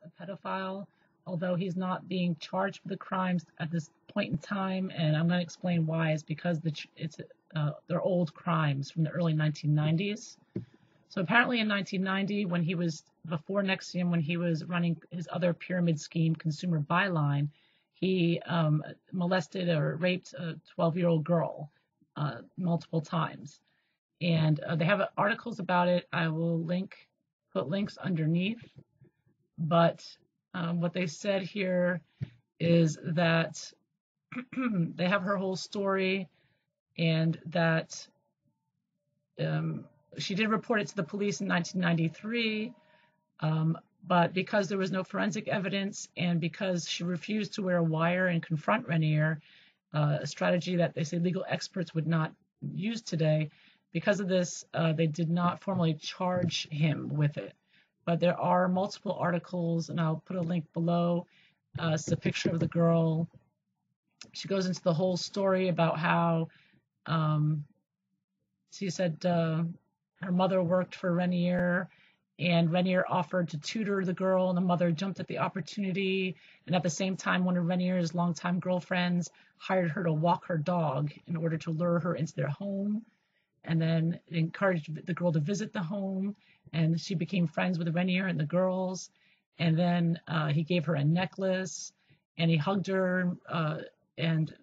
a pedophile, although he's not being charged for the crimes at this point in time. And I'm going to explain why. It's because they're old crimes from the early 1990s. So apparently in 1990, when he was before NXIVM, when he was running his other pyramid scheme, Consumer Byline, he molested or raped a 12-year-old girl multiple times. And they have articles about it. I will put links underneath. But what they said here is that they have her whole story, and that she did report it to the police in 1993, but because there was no forensic evidence and because she refused to wear a wire and confront Raniere, a strategy that they say legal experts would not use today, because of this, they did not formally charge him with it. But there are multiple articles, and I'll put a link below. It's a picture of the girl. She goes into the whole story about how she said her mother worked for Raniere, and Raniere offered to tutor the girl, and the mother jumped at the opportunity. And at the same time, one of Raniere's longtime girlfriends hired her to walk her dog in order to lure her into their home, and then encouraged the girl to visit the home. And she became friends with Raniere and the girls. And then he gave her a necklace, and he hugged her, and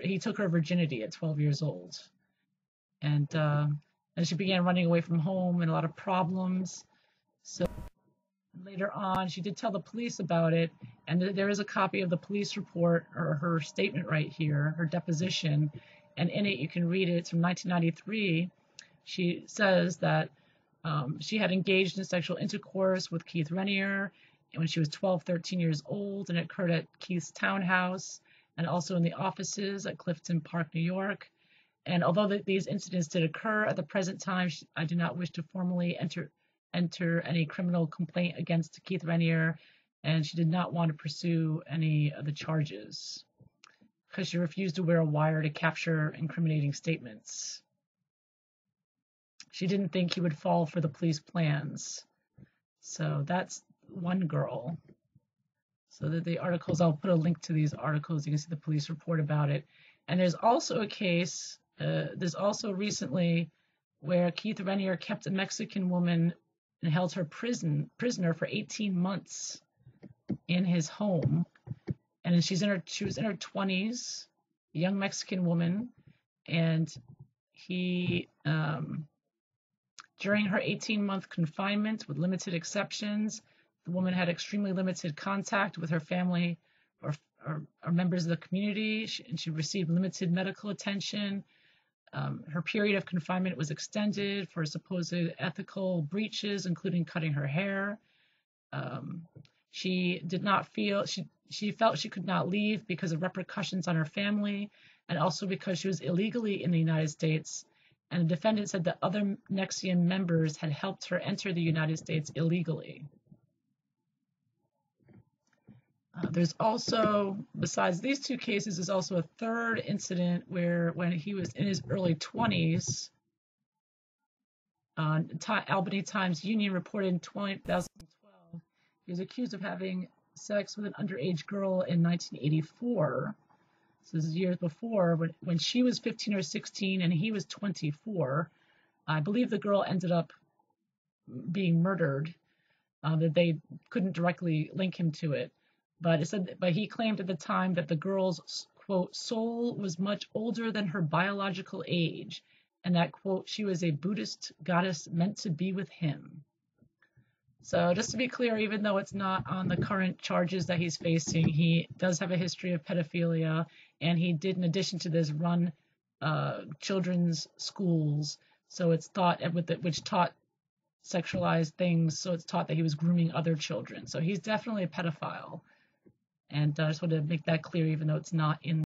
he took her virginity at 12 years old. And she began running away from home and a lot of problems. So later on, she did tell the police about it, and there is a copy of the police report, or her statement right here, her deposition, and in it you can read it. It's from 1993. She says that she had engaged in sexual intercourse with Keith Raniere when she was 12, 13 years old, and it occurred at Keith's townhouse and also in the offices at Clifton Park, New York. And although these incidents did occur at the present time, I do not wish to formally enter any criminal complaint against Keith Raniere, and she did not want to pursue any of the charges because she refused to wear a wire to capture incriminating statements. She didn't think he would fall for the police plans. So that's one girl. So the articles, I'll put a link to these articles. You can see the police report about it. And there's also a case, there's also recently where Keith Raniere kept a Mexican woman and held her prisoner for 18 months in his home. And she was in her 20s, a young Mexican woman, and he during her 18-month confinement, with limited exceptions, the woman had extremely limited contact with her family or members of the community, and she received limited medical attention. Her period of confinement was extended for supposed ethical breaches, including cutting her hair. She did not feel, she felt she could not leave because of repercussions on her family, and also because she was illegally in the United States. And the defendant said that other NXIVM members had helped her enter the United States illegally. There's also, besides these two cases, there's also a third incident where when he was in his early 20s, Albany Times-Union reported in 2012, he was accused of having sex with an underage girl in 1984. So this is years before, when she was 15 or 16 and he was 24. I believe the girl ended up being murdered, that they couldn't directly link him to it. But he claimed at the time that the girl's, quote, soul was much older than her biological age, and that, quote, she was a Buddhist goddess meant to be with him. So just to be clear, even though it's not on the current charges that he's facing, he does have a history of pedophilia, and he did, in addition to this, run children's schools. So it's thought, which taught sexualized things, so it's taught that he was grooming other children. So he's definitely a pedophile. And I just wanted to make that clear, even though it's not in